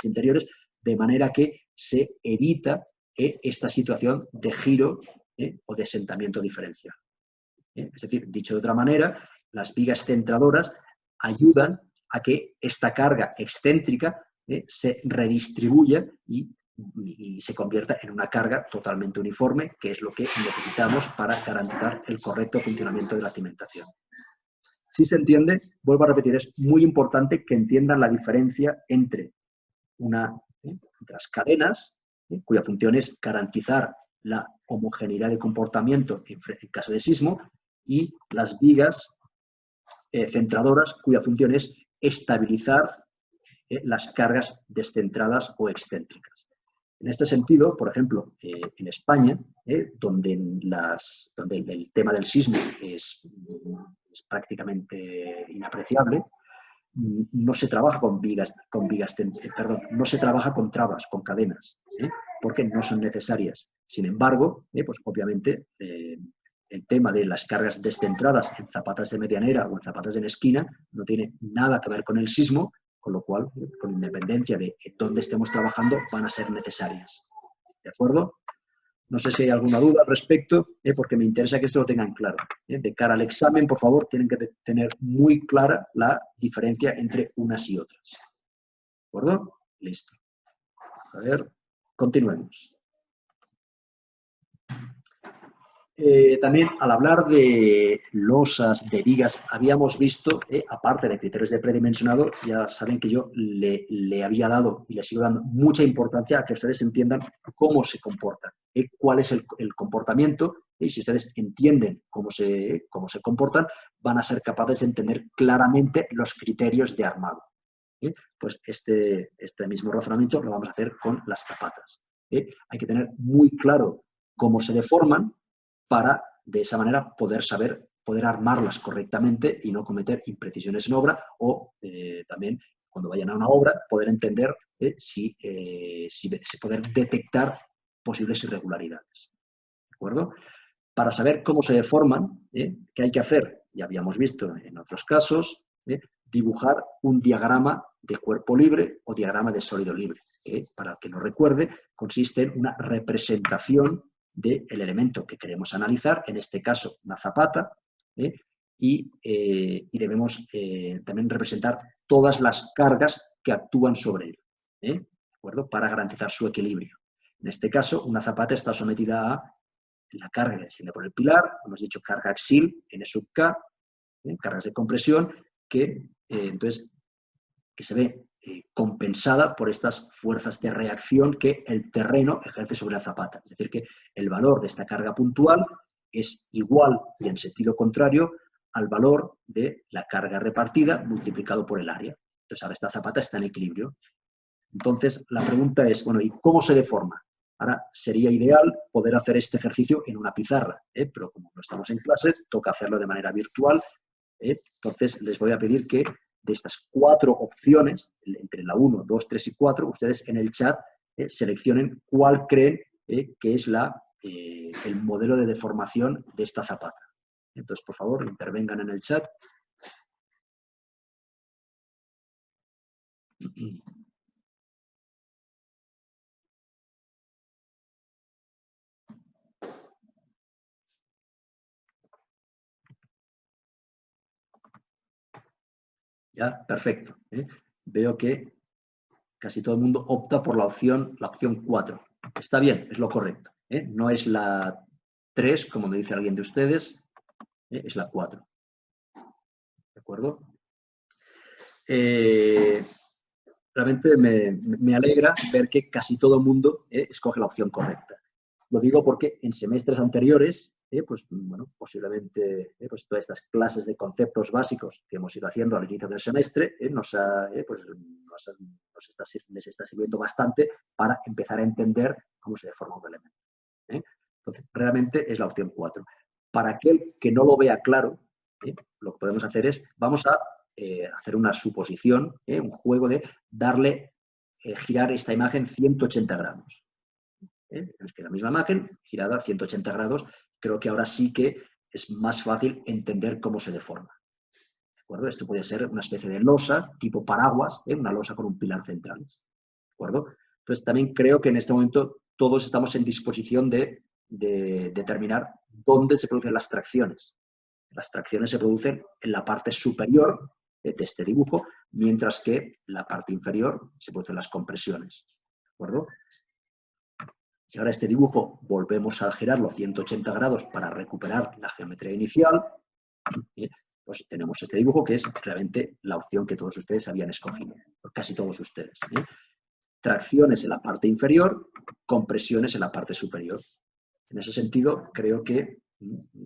interiores, de manera que se evita esta situación de giro o de asentamiento diferencial. Es decir, dicho de otra manera, las vigas centradoras ayudan a que esta carga excéntrica se redistribuya y se convierta en una carga totalmente uniforme, que es lo que necesitamos para garantizar el correcto funcionamiento de la cimentación. Si se entiende, vuelvo a repetir, es muy importante que entiendan la diferencia entre las cadenas, cuya función es garantizar la homogeneidad de comportamiento en caso de sismo, y las vigas centradoras, cuya función es estabilizar las cargas descentradas o excéntricas. En este sentido, por ejemplo, en España, donde el tema del sismo es prácticamente inapreciable, no se trabaja no se trabaja con trabas, con cadenas, porque no son necesarias. Sin embargo, pues obviamente el tema de las cargas descentradas en zapatas de medianera o en zapatas en esquina no tiene nada que ver con el sismo, con lo cual, con independencia de dónde estemos trabajando, van a ser necesarias. ¿De acuerdo? No sé si hay alguna duda al respecto, porque me interesa que esto lo tengan claro. De cara al examen, por favor, tienen que tener muy clara la diferencia entre unas y otras. ¿De acuerdo? Listo. A ver, continuemos. También al hablar de losas, de vigas, habíamos visto, aparte de criterios de predimensionado, ya saben que yo le había dado y le sigo dando mucha importancia a que ustedes entiendan cómo se comportan, cuál es el comportamiento, y si ustedes entienden cómo se comportan, van a ser capaces de entender claramente los criterios de armado. Pues este mismo razonamiento lo vamos a hacer con las zapatas. Hay que tener muy claro cómo se deforman, para, de esa manera, poder armarlas correctamente y no cometer imprecisiones en obra, o también, cuando vayan a una obra, poder entender si poder detectar posibles irregularidades. ¿De acuerdo? Para saber cómo se deforman, ¿qué hay que hacer? Ya habíamos visto en otros casos, dibujar un diagrama de cuerpo libre o diagrama de sólido libre. Para el que no recuerde, consiste en una representación del elemento que queremos analizar, en este caso una zapata, y debemos también representar todas las cargas que actúan sobre él, ¿de acuerdo? Para garantizar su equilibrio. En este caso, una zapata está sometida a la carga que desciende por el pilar, hemos dicho carga axil, N sub K, cargas de compresión, que se ve compensada por estas fuerzas de reacción que el terreno ejerce sobre la zapata. Es decir, que el valor de esta carga puntual es igual y en sentido contrario al valor de la carga repartida multiplicado por el área. Entonces, ahora esta zapata está en equilibrio. Entonces, la pregunta es, bueno, ¿y cómo se deforma? Ahora, sería ideal poder hacer este ejercicio en una pizarra, pero como no estamos en clase, toca hacerlo de manera virtual. Entonces, les voy a pedir que de estas 4 opciones, entre la 1, 2, 3 y 4, ustedes en el chat seleccionen cuál creen que es el modelo de deformación de esta zapata. Entonces, por favor, intervengan en el chat. Ya, perfecto. Veo que casi todo el mundo opta por la opción 4. Está bien, es lo correcto. No es la 3, como me dice alguien de ustedes. es la 4. ¿De acuerdo? Realmente me alegra ver que casi todo el mundo escoge la opción correcta. Lo digo porque en semestres anteriores, pues bueno, posiblemente pues todas estas clases de conceptos básicos que hemos ido haciendo al inicio del semestre les está sirviendo bastante para empezar a entender cómo se deforma un elemento. Entonces, realmente es la opción 4. Para aquel que no lo vea claro, lo que podemos hacer es, vamos a hacer una suposición, un juego de darle, girar esta imagen 180 grados. Es que la misma imagen girada a 180 grados, creo que ahora sí que es más fácil entender cómo se deforma. ¿De acuerdo? Esto puede ser una especie de losa, tipo paraguas, una losa con un pilar central. ¿De acuerdo? Entonces, también creo que en este momento todos estamos en disposición de determinar dónde se producen las tracciones. Las tracciones se producen en la parte superior de este dibujo, mientras que en la parte inferior se producen las compresiones. ¿De acuerdo? Y ahora este dibujo volvemos a girarlo 180 grados para recuperar la geometría inicial. Pues tenemos este dibujo que es realmente la opción que todos ustedes habían escogido, casi todos ustedes. Tracciones en la parte inferior, compresiones en la parte superior. En ese sentido, creo que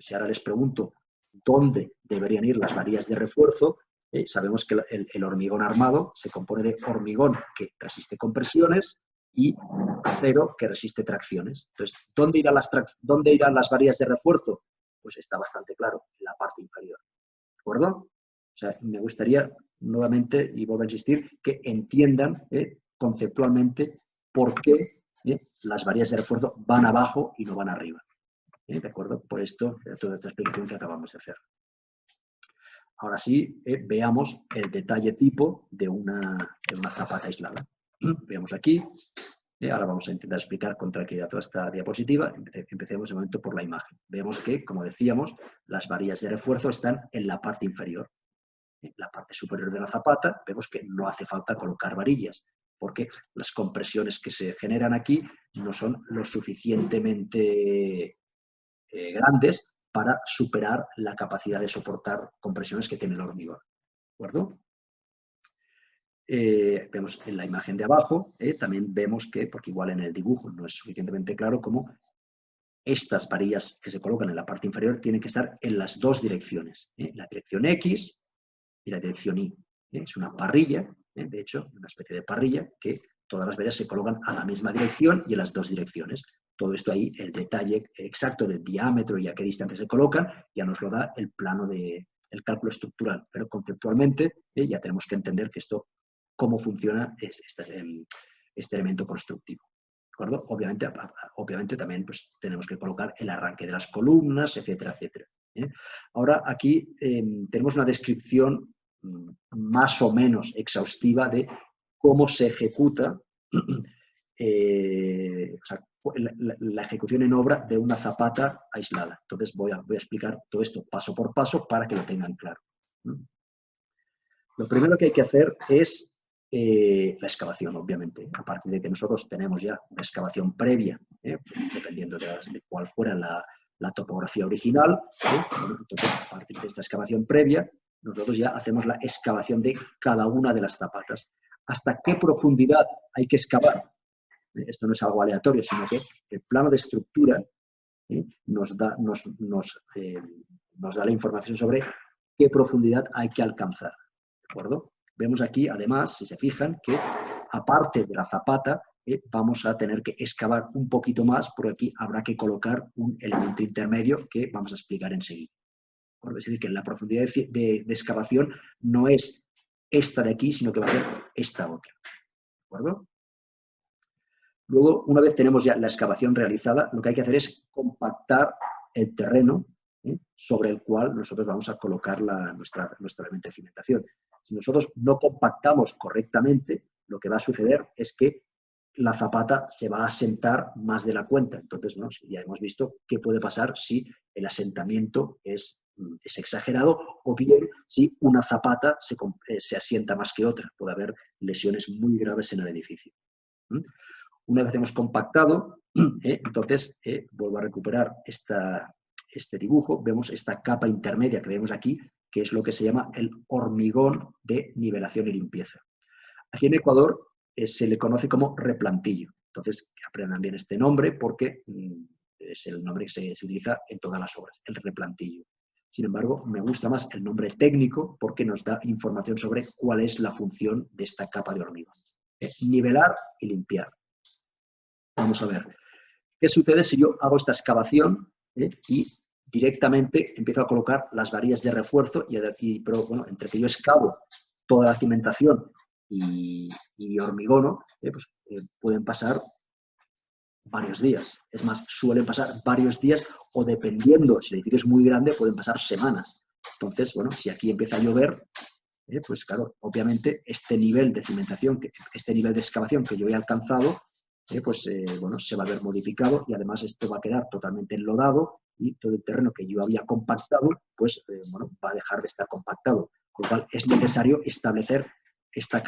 si ahora les pregunto dónde deberían ir las varillas de refuerzo, sabemos que el hormigón armado se compone de hormigón que resiste compresiones y acero que resiste tracciones. Entonces, ¿dónde irán las varillas de refuerzo? Pues está bastante claro, en la parte inferior. ¿De acuerdo? O sea, me gustaría nuevamente, y vuelvo a insistir, que entiendan conceptualmente por qué las varillas de refuerzo van abajo y no van arriba. ¿De acuerdo? Por esto, toda esta explicación que acabamos de hacer. Ahora sí, veamos el detalle tipo de una zapata aislada. Veamos aquí. Ahora vamos a intentar explicar con tranquilidad toda esta diapositiva. Empecemos de momento por la imagen. Vemos que, como decíamos, las varillas de refuerzo están en la parte inferior. En la parte superior de la zapata vemos que no hace falta colocar varillas, porque las compresiones que se generan aquí no son lo suficientemente grandes para superar la capacidad de soportar compresiones que tiene el hormigón. ¿De acuerdo? Vemos en la imagen de abajo, también vemos que, porque igual en el dibujo no es suficientemente claro, como estas varillas que se colocan en la parte inferior tienen que estar en las dos direcciones, la dirección X y la dirección Y. Es una parrilla, de hecho, una especie de parrilla que todas las varillas se colocan a la misma dirección y en las dos direcciones. Todo esto ahí, el detalle exacto del diámetro y a qué distancia se colocan, ya nos lo da el plano del cálculo estructural. Pero conceptualmente ya tenemos que entender que esto, cómo funciona este elemento constructivo. ¿De acuerdo? Obviamente también pues, tenemos que colocar el arranque de las columnas, etcétera, etcétera. Ahora aquí tenemos una descripción más o menos exhaustiva de cómo se ejecuta la ejecución en obra de una zapata aislada. Entonces voy a explicar todo esto paso por paso para que lo tengan claro. Lo primero que hay que hacer es la excavación, obviamente. A partir de que nosotros tenemos ya una excavación previa, dependiendo de cuál fuera la topografía original, entonces a partir de esta excavación previa, nosotros ya hacemos la excavación de cada una de las zapatas. ¿Hasta qué profundidad hay que excavar? Esto no es algo aleatorio, sino que el plano de estructura nos da la información sobre qué profundidad hay que alcanzar. ¿De acuerdo? Vemos aquí, además, si se fijan, que aparte de la zapata, vamos a tener que excavar un poquito más, porque aquí habrá que colocar un elemento intermedio que vamos a explicar enseguida. Es decir, que la profundidad de excavación no es esta de aquí, sino que va a ser esta otra. ¿De acuerdo? Luego, una vez tenemos ya la excavación realizada, lo que hay que hacer es compactar el terreno sobre el cual nosotros vamos a colocar nuestra elemento de cimentación. Si nosotros no compactamos correctamente, lo que va a suceder es que la zapata se va a asentar más de la cuenta. Entonces, ¿no? Ya hemos visto qué puede pasar si el asentamiento es exagerado o bien si una zapata se asienta más que otra. Puede haber lesiones muy graves en el edificio. Una vez hemos compactado, entonces vuelvo a recuperar esta este dibujo, vemos esta capa intermedia que vemos aquí, que es lo que se llama el hormigón de nivelación y limpieza. Aquí en Ecuador se le conoce como replantillo. Entonces, aprendan bien este nombre porque es el nombre que se utiliza en todas las obras, el replantillo. Sin embargo, me gusta más el nombre técnico porque nos da información sobre cuál es la función de esta capa de hormigón. Nivelar y limpiar. Vamos a ver. ¿Qué sucede si yo hago esta excavación y directamente empiezo a colocar las varillas de refuerzo? Pero bueno, entre que yo excavo toda la cimentación y hormigono, pueden pasar varios días. Es más, suelen pasar varios días o dependiendo, si el edificio es muy grande, pueden pasar semanas. Entonces, bueno, si aquí empieza a llover, pues claro, obviamente este nivel de cimentación, este nivel de excavación que yo he alcanzado, bueno, se va a ver modificado y además esto va a quedar totalmente enlodado y todo el terreno que yo había compactado, pues bueno, va a dejar de estar compactado. Con lo cual es necesario establecer esta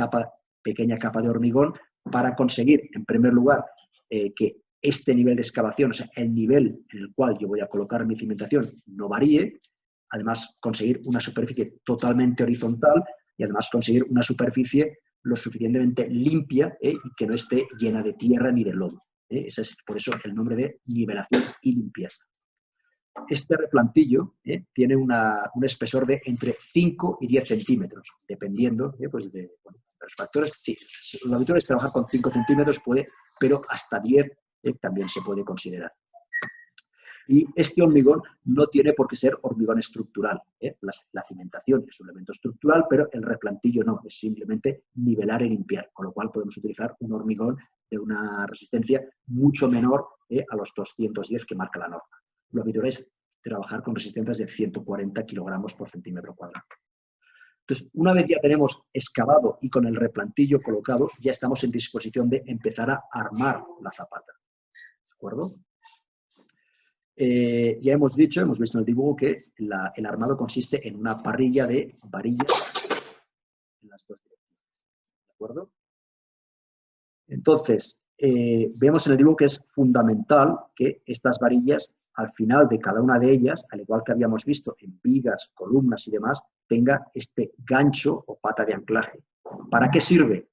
pequeña capa de hormigón para conseguir, en primer lugar, que este nivel de excavación, o sea, el nivel en el cual yo voy a colocar mi cimentación no varíe, además conseguir una superficie totalmente horizontal y además conseguir una superficie lo suficientemente limpia y que no esté llena de tierra ni de lodo. Ese es por eso el nombre de nivelación y limpieza. Este replantillo tiene un espesor de entre 5 y 10 centímetros, dependiendo pues de los factores. Sí, lo habitual es trabajar con 5 centímetros, pero hasta 10 también se puede considerar. Y este hormigón no tiene por qué ser hormigón estructural. La cimentación es un elemento estructural, pero el replantillo no, es simplemente nivelar y limpiar, con lo cual podemos utilizar un hormigón de una resistencia mucho menor a los 210 que marca la norma. Lo habitual es trabajar con resistencias de 140 kilogramos por centímetro cuadrado. Entonces, una vez ya tenemos excavado y con el replantillo colocado, ya estamos en disposición de empezar a armar la zapata. ¿De acuerdo? Ya hemos visto en el dibujo que el armado consiste en una parrilla de varillas en las dos direcciones. ¿De acuerdo? Entonces, vemos en el dibujo que es fundamental que estas varillas, al final de cada una de ellas, al igual que habíamos visto en vigas, columnas y demás, tenga este gancho o pata de anclaje. ¿Para qué sirve?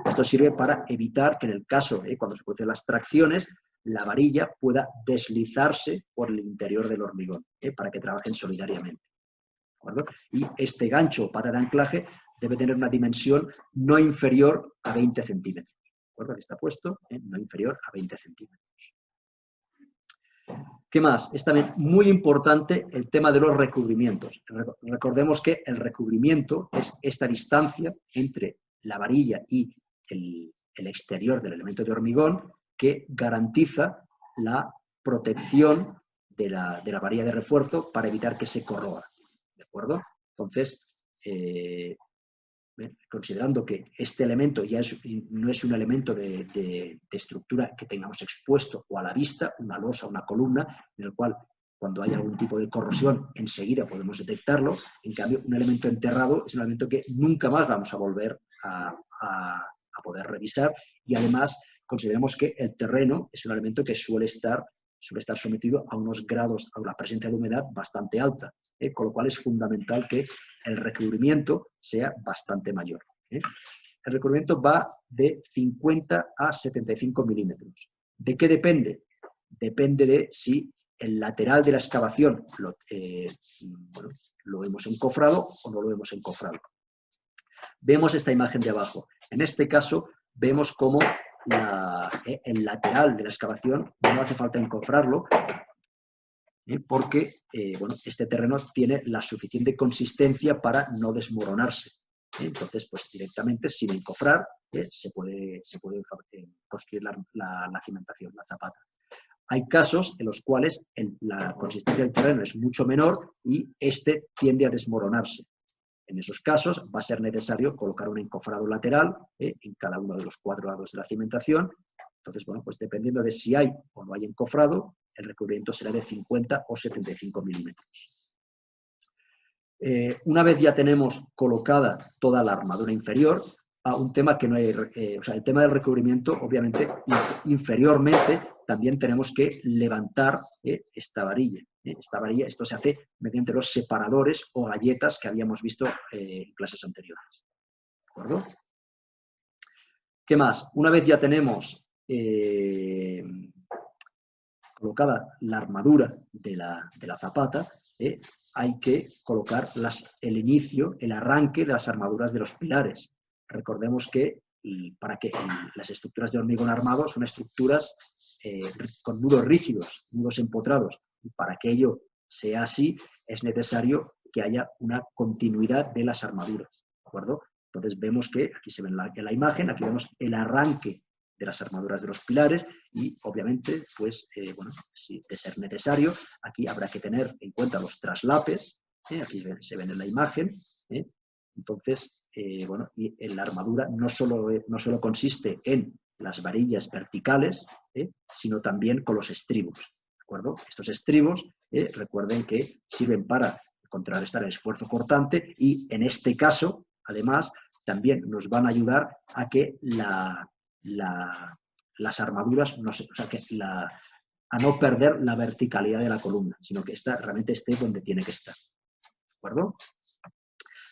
Esto sirve para evitar que en el caso, cuando se producen las tracciones, la varilla pueda deslizarse por el interior del hormigón, para que trabajen solidariamente. ¿De acuerdo? Y este gancho o pata de anclaje debe tener una dimensión no inferior a 20 centímetros. ¿De acuerdo? Aquí está puesto, no inferior a 20 centímetros. ¿Qué más? Es también muy importante el tema de los recubrimientos. Recordemos que el recubrimiento es esta distancia entre la varilla y el exterior del elemento de hormigón que garantiza la protección de la varilla de refuerzo para evitar que se corroa. ¿De acuerdo? Entonces, considerando que este elemento ya no es un elemento de estructura que tengamos expuesto o a la vista, una losa, una columna, en el cual cuando hay algún tipo de corrosión enseguida podemos detectarlo. En cambio, un elemento enterrado es un elemento que nunca más vamos a volver a poder revisar y además consideramos que el terreno es un elemento que suele estar sometido a unos grados, a una presencia de humedad bastante alta, con lo cual es fundamental que el recubrimiento sea bastante mayor. El recubrimiento va de 50 a 75 milímetros. ¿De qué depende? Depende de si el lateral de la excavación lo hemos encofrado o no lo hemos encofrado. Vemos esta imagen de abajo. En este caso, vemos cómo el lateral de la excavación no hace falta encofrarlo, porque este terreno tiene la suficiente consistencia para no desmoronarse. Entonces, pues directamente, sin encofrar, se puede construir la cimentación, la zapata. Hay casos en los cuales la consistencia del terreno es mucho menor y este tiende a desmoronarse. En esos casos va a ser necesario colocar un encofrado lateral en cada uno de los 4 lados de la cimentación. Entonces, bueno, pues dependiendo de si hay o no hay encofrado, el recubrimiento será de 50 o 75 milímetros. Una vez ya tenemos colocada toda la armadura inferior, un tema que no hay, el tema del recubrimiento, obviamente, inferiormente también tenemos que levantar esta varilla. Esta varilla, esto se hace mediante los separadores o galletas que habíamos visto en clases anteriores. ¿De acuerdo? ¿Qué más? Una vez ya tenemos colocada la armadura de la zapata, hay que colocar el inicio, el arranque de las armaduras de los pilares. Recordemos que para que las estructuras de hormigón armado son estructuras con nudos rígidos, nudos empotrados. Y para que ello sea así, es necesario que haya una continuidad de las armaduras. ¿De acuerdo? Entonces vemos que, aquí se ve en la imagen, aquí vemos el arranque de las armaduras de los pilares y obviamente, pues, bueno, si de ser necesario, aquí habrá que tener en cuenta los traslapes, aquí se ven en la imagen, entonces, bueno, y en la armadura no solo consiste en las varillas verticales, sino también con los estribos, ¿de acuerdo? Estos estribos, recuerden que sirven para contrarrestar el esfuerzo cortante y en este caso, además, también nos van a ayudar a que las armaduras, a no perder la verticalidad de la columna, sino que realmente esté donde tiene que estar. ¿De acuerdo?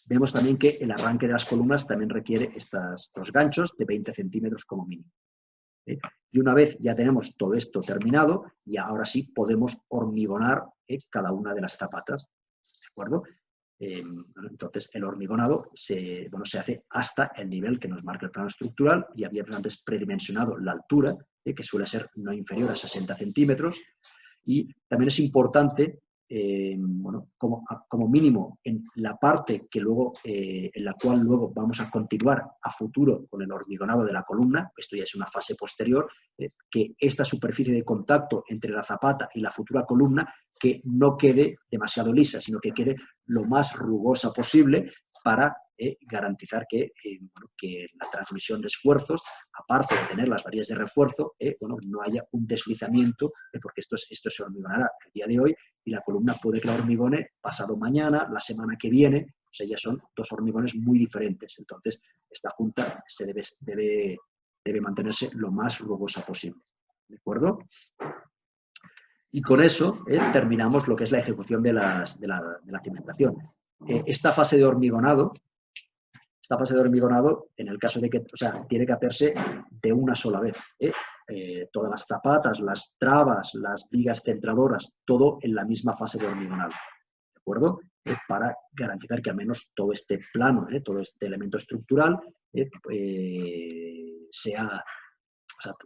Vemos también que el arranque de las columnas también requiere estos ganchos de 20 centímetros como mínimo. Y una vez ya tenemos todo esto terminado, y ahora sí podemos hormigonar cada una de las zapatas. ¿De acuerdo? Entonces el hormigonado se hace hasta el nivel que nos marca el plano estructural y habíamos antes predimensionado la altura, que suele ser no inferior a 60 centímetros, y también es importante, bueno, como mínimo en la parte que luego, en la cual luego vamos a continuar a futuro con el hormigonado de la columna, esto ya es una fase posterior, que esta superficie de contacto entre la zapata y la futura columna que no quede demasiado lisa, sino que quede lo más rugosa posible para garantizar que, bueno, que la transmisión de esfuerzos, aparte de tener las varillas de refuerzo, bueno, no haya un deslizamiento, porque esto se hormigonará el día de hoy y la columna puede que la hormigone pasado mañana, la semana que viene, o sea, ya son dos hormigones muy diferentes. Entonces, esta junta debe mantenerse lo más rugosa posible. ¿De acuerdo? Y con eso terminamos lo que es la ejecución de la cimentación. Esta fase de hormigonado, en el caso de que, o sea, tiene que hacerse de una sola vez. Todas las zapatas, las trabas, las vigas centradoras, todo en la misma fase de hormigonado. ¿De acuerdo? Para garantizar que al menos todo este plano, todo este elemento estructural,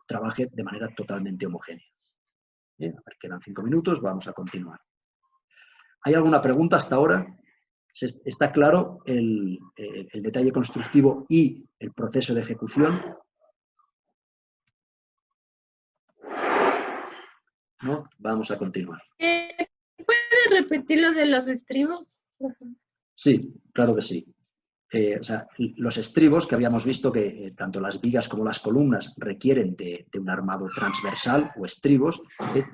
trabaje de manera totalmente homogénea. A ver, quedan 5 minutos, vamos a continuar. ¿Hay alguna pregunta hasta ahora? ¿Está claro el detalle constructivo y el proceso de ejecución? ¿No? Vamos a continuar. ¿Puedes repetir lo de los estribos? Sí, claro que sí. O sea, los estribos que habíamos visto que tanto las vigas como las columnas requieren de un armado transversal o estribos,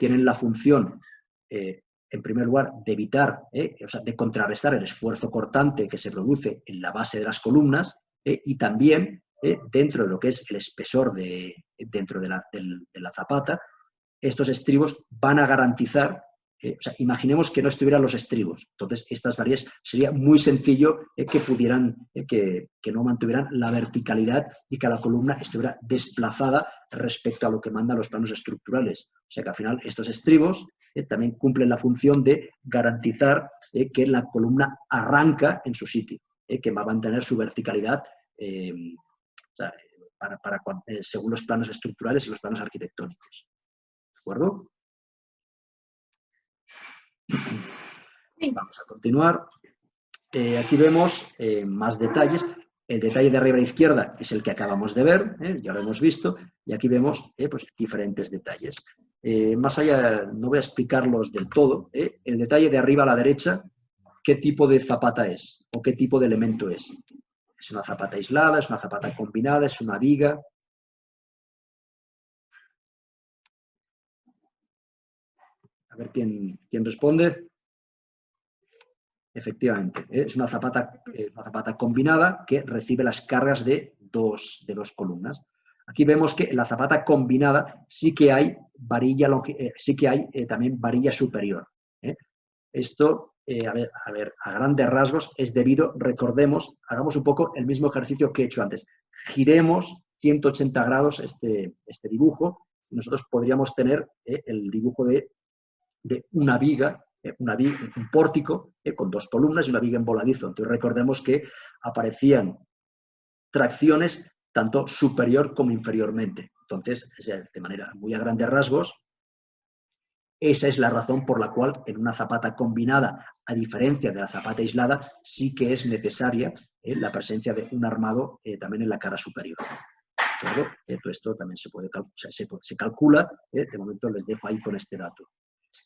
tienen la función, en primer lugar, de evitar, o sea, de contrarrestar el esfuerzo cortante que se produce en la base de las columnas y también dentro de lo que es el espesor dentro de la zapata, estos estribos van a garantizar. O sea, imaginemos que no estuvieran los estribos. Entonces, estas varillas sería muy sencillo que pudieran, que no mantuvieran la verticalidad y que la columna estuviera desplazada respecto a lo que mandan los planos estructurales. O sea que al final estos estribos también cumplen la función de garantizar que la columna arranca en su sitio, que va a mantener su verticalidad o sea, según los planos estructurales y los planos arquitectónicos. ¿De acuerdo? Sí. Vamos a continuar. Aquí vemos más detalles. El detalle de arriba a la izquierda es el que acabamos de ver, ya lo hemos visto, y aquí vemos pues, diferentes detalles. Más allá, no voy a explicarlos del todo. El detalle de arriba a la derecha, ¿qué tipo de zapata es? ¿O qué tipo de elemento es? ¿Es una zapata aislada? ¿Es una zapata combinada? ¿Es una viga? A ver quién responde. Efectivamente, es una zapata combinada que recibe las cargas de dos columnas. Aquí vemos que en la zapata combinada sí que hay también varilla superior. Esto, a grandes rasgos, es debido, recordemos, hagamos un poco el mismo ejercicio que he hecho antes. Giremos 180 grados este dibujo y nosotros podríamos tener el dibujo de una viga, un pórtico con dos columnas y una viga en voladizo. Entonces recordemos que aparecían tracciones tanto superior como inferiormente. Entonces, de manera muy a grandes rasgos, esa es la razón por la cual en una zapata combinada, a diferencia de la zapata aislada, sí que es necesaria la presencia de un armado también en la cara superior. Todo esto también se calcula, de momento les dejo ahí con este dato.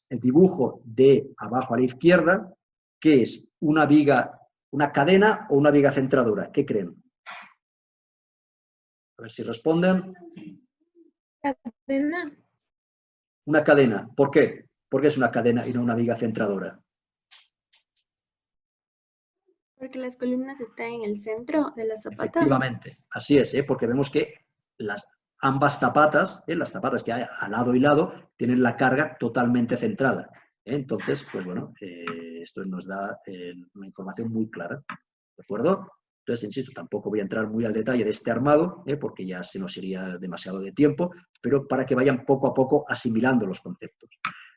El dibujo de abajo a la izquierda, ¿qué es? ¿Una viga, una cadena o una viga centradora? ¿Qué creen? A ver si responden. Cadena. Una cadena. ¿Por qué? ¿Por qué es una cadena y no una viga centradora? Porque las columnas están en el centro de la zapata. Efectivamente, así es, porque vemos que ambas zapatas, las zapatas que hay a lado y lado, tienen la carga totalmente centrada. Entonces, pues bueno, esto nos da una información muy clara. ¿De acuerdo? Entonces, insisto, tampoco voy a entrar muy al detalle de este armado, porque ya se nos iría demasiado de tiempo, pero para que vayan poco a poco asimilando los conceptos.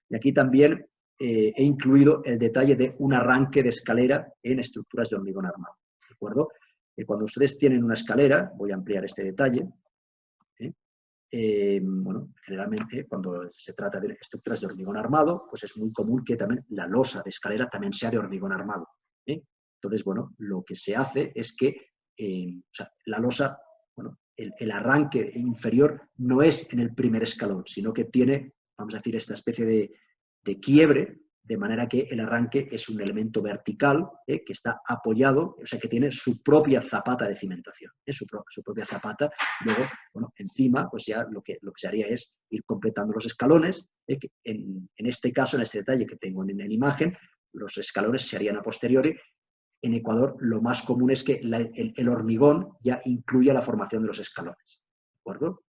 Y aquí también he incluido el detalle de un arranque de escalera en estructuras de hormigón armado. ¿De acuerdo? Cuando ustedes tienen una escalera, voy a ampliar este detalle, bueno, generalmente cuando se trata de estructuras de hormigón armado, pues es muy común que también la losa de escalera también sea de hormigón armado. Entonces, bueno, lo que se hace es que o sea, la losa, bueno, el arranque inferior no es en el primer escalón, sino que tiene, vamos a decir, esta especie de quiebre, de manera que el arranque es un elemento vertical que está apoyado, o sea, que tiene su propia zapata de cimentación, su propia zapata. Luego, bueno, encima, pues ya lo que se haría es ir completando los escalones, que en este caso, en este detalle que tengo en imagen, los escalones se harían a posteriori. En Ecuador lo más común es que el hormigón ya incluya la formación de los escalones. ¿De acuerdo?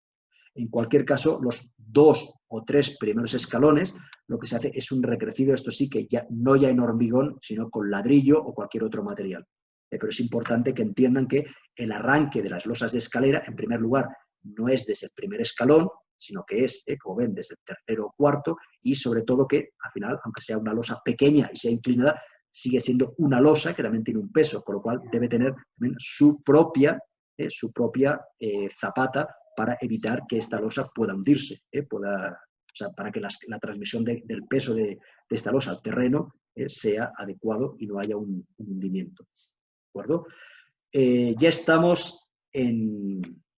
En cualquier caso, los 2 o 3 primeros escalones, lo que se hace es un recrecido, esto sí que ya no ya en hormigón, sino con ladrillo o cualquier otro material. Pero es importante que entiendan que el arranque de las losas de escalera, en primer lugar, no es desde el primer escalón, sino que es, como ven, desde el tercero o cuarto, y sobre todo que, al final, aunque sea una losa pequeña y sea inclinada, sigue siendo una losa que también tiene un peso, con lo cual debe tener también su propia zapata para evitar que esta losa pueda hundirse, o sea, para que la transmisión del peso de esta losa al terreno sea adecuado y no haya un hundimiento. ¿De acuerdo? Ya estamos en